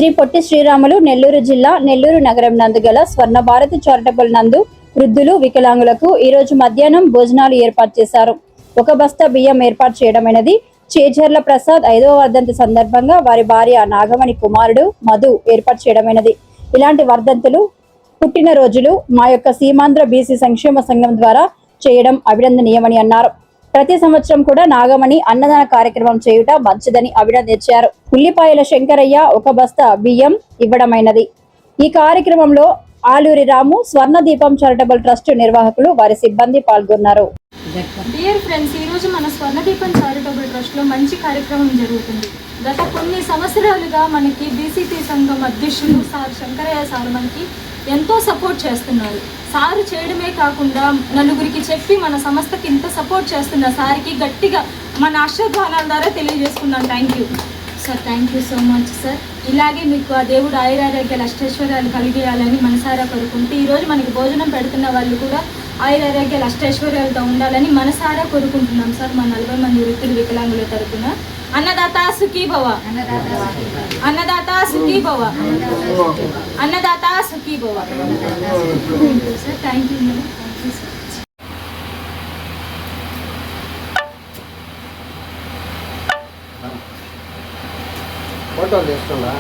శ్రీ పొట్టి శ్రీరాములు నెల్లూరు జిల్లా నెల్లూరు నగరం నందు గల స్వర్ణ భారతి చారిటబుల్ నందు వృద్ధులు వికలాంగులకు ఈ రోజు మధ్యాహ్నం భోజనాలు ఏర్పాటు చేశారు. ఒక బస్తా బియ్యం ఏర్పాటు చేయడమైనది. చేజర్ల ప్రసాద్ 5వ వర్ధంతి సందర్భంగా వారి భార్య నాగమణి కుమారుడు మధు ఏర్పాటు చేయడమైనది. ఇలాంటి వర్ధంతులు పుట్టినరోజులు మా యొక్క సీమాంధ్ర బీసీ సంక్షేమ సంఘం ద్వారా చేయడం అభినందనీయమని అన్నారు. ప్రతి సంవత్సరం కూడా నాగమణి అన్నదాన కార్యక్రమం చేయుట మంచిదని అభినందించారు. ఉల్లిపాయల శంకరయ్య ఒక బస్తా బియ్యం ఇవ్వడమైనది. ఈ కార్యక్రమంలో ఆలూరి రాము, స్వర్ణదీపం చారిటబుల్ ట్రస్ట్ నిర్వాహకులు, వారి సిబ్బంది పాల్గొన్నారు. డియర్ ఫ్రెండ్స్, ఈరోజు మన స్వర్ణదీపం చారిటబుల్ ట్రస్ట్లో మంచి కార్యక్రమం జరుగుతుంది. గత కొన్ని సంవత్సరాలుగా మనకి బీసీపీ సంఘం అధ్యక్షులు సార్ శంకరయ్య సార్ మనకి ఎంతో సపోర్ట్ చేస్తున్నారు. సారు చేయడమే కాకుండా నలుగురికి చెప్పి మన సంస్థకి ఇంత సపోర్ట్ చేస్తున్న సార్కి గట్టిగా మన ఆశీర్వాదాల ద్వారా తెలియజేసుకున్నాం. Thank you sir, thank you so much sir. ఇలాగే మీకు ఆ దేవుడు ఆయురారోగ్యాలు అష్టైశ్వర్యాలు కలిగేయాలని మనసారా కోరుకుంటూ ఈరోజు మనకి భోజనం పెడుతున్న వాళ్ళు కూడా ఆయురారోగ్యాలు అష్టైశ్వర్యాలతో ఉండాలని మనసారా కోరుకుంటున్నాం సార్. మా 40 మంది వృత్తులు వికలాంగుల తరపున అన్నదాత సుఖీ భవ, అన్నదాత సుఖీ భవ, అన్నదాత సుఖీ భవ. Sir thank you madam, thank you sir. ఫోటోలు తీస్తున్నా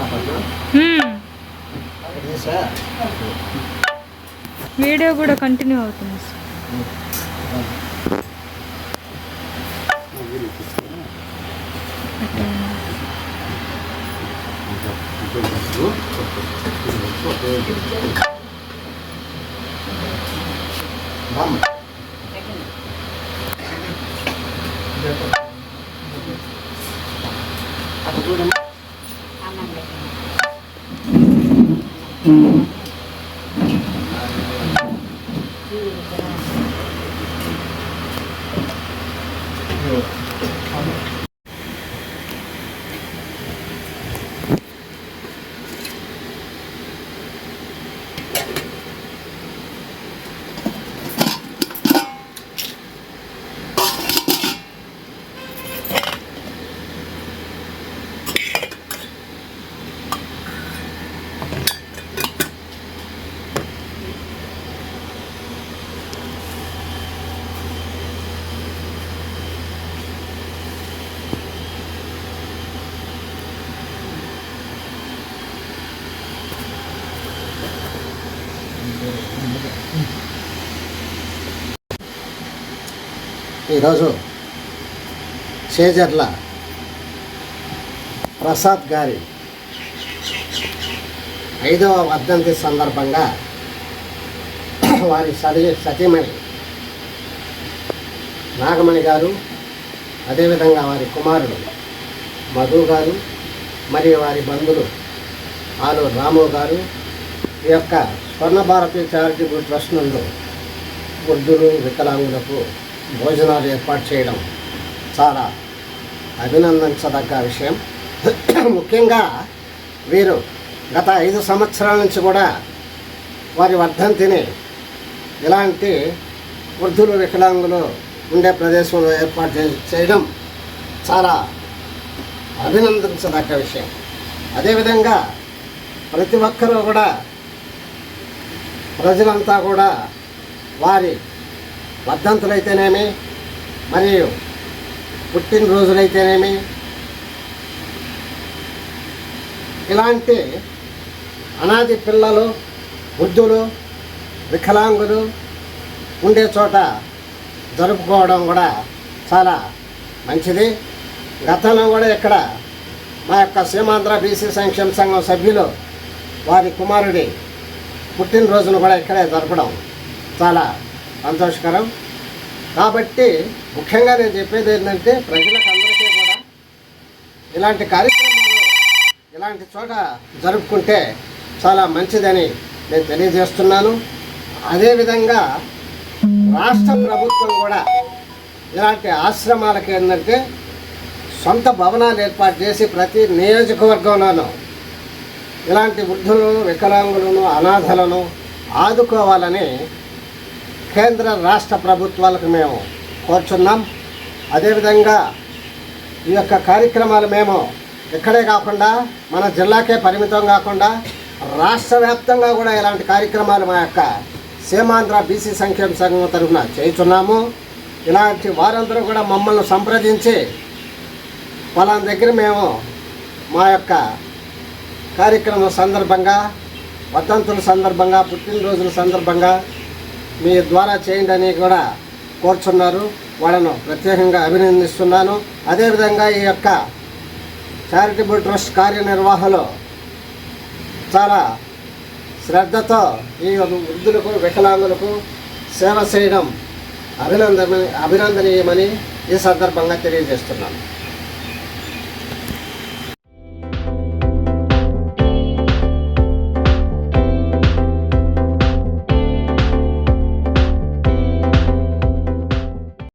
వీడియో కూడా కంటిన్యూ అవుతుంది సార్. ఈరోజు చేజర్ల ప్రసాద్ గారి 5వ వర్ధంతి సందర్భంగా వారి సతీమణి నాగమణి గారు, అదేవిధంగా వారి కుమారుడు మధు గారు మరియు వారి బంధువులు ఆలూరు రాము గారు ఈ యొక్క స్వర్ణ భారతి చారిటబుల్ ట్రస్ట్ నుండి వృద్ధులు వికలాంగులకు భోజనాలు ఏర్పాటు చేయడం చాలా అభినందించదగ్గ విషయం. ముఖ్యంగా వీరు గత 5 సంవత్సరాల నుంచి కూడా వారి వర్ధంతిని ఇలాంటి వృద్ధులు వికలాంగులు ఉండే ప్రదేశంలో ఏర్పాటు చేయడం చాలా అభినందించదగ్గ విషయం. అదేవిధంగా ప్రతి ఒక్కరూ కూడా, ప్రజలంతా కూడా వారి వర్ధంతులైతేనేమి మరియు పుట్టినరోజులైతేనేమి ఇలాంటి అనాథి పిల్లలు, వృద్ధులు, వికలాంగులు ఉండే చోట జరుపుకోవడం కూడా చాలా మంచిది. గతంలో కూడా ఇక్కడ మా యొక్క సీమాంధ్ర బీసీ సంక్షేమ సంఘం సభ్యులు వారి కుమారుడి పుట్టినరోజును కూడా ఇక్కడే జరపడం చాలా సంతోషకరం. కాబట్టి ముఖ్యంగా నేను చెప్పేది ఏంటంటే ప్రజలకు అందరికీ కూడా ఇలాంటి కార్యక్రమాలు ఇలాంటి చోట జరుపుకుంటే చాలా మంచిదని నేను తెలియజేస్తున్నాను. అదేవిధంగా రాష్ట్ర ప్రభుత్వం కూడా ఇలాంటి ఆశ్రమాలకు ఏంటంటే సొంత భవనాలు ఏర్పాటు చేసి ప్రతి నియోజకవర్గంలోనూ ఇలాంటి వృద్ధులను, వికలాంగులను, అనాథలను ఆదుకోవాలని కేంద్ర రాష్ట్ర ప్రభుత్వాలకు మేము కోరుచున్నాం. అదేవిధంగా ఈ యొక్క కార్యక్రమాలు మేము ఇక్కడే కాకుండా మన జిల్లాకే పరిమితం కాకుండా రాష్ట్ర వ్యాప్తంగా కూడా ఇలాంటి కార్యక్రమాలు మా యొక్క సీమాంధ్ర బీసీ సంక్షేమ సంఘం తరఫున చేస్తున్నాము. ఇలాంటి వారందరూ కూడా మమ్మల్ని సంప్రదించి వాళ్ళ దగ్గర మేము మా యొక్క కార్యక్రమం సందర్భంగా, వర్ధంతుల సందర్భంగా, పుట్టినరోజుల సందర్భంగా మీ ద్వారా చేయండి అని కూడా కోరుచున్నారు. వాళ్ళను ప్రత్యేకంగా అభినందిస్తున్నాను. అదేవిధంగా ఈ యొక్క చారిటబుల్ ట్రస్ట్ కార్యనిర్వహణలో చాలా శ్రద్ధతో ఈ వృద్ధులకు, వికలాంగులకు సేవ చేయడం అభినందనీయమని ఈ సందర్భంగా తెలియజేస్తున్నాను.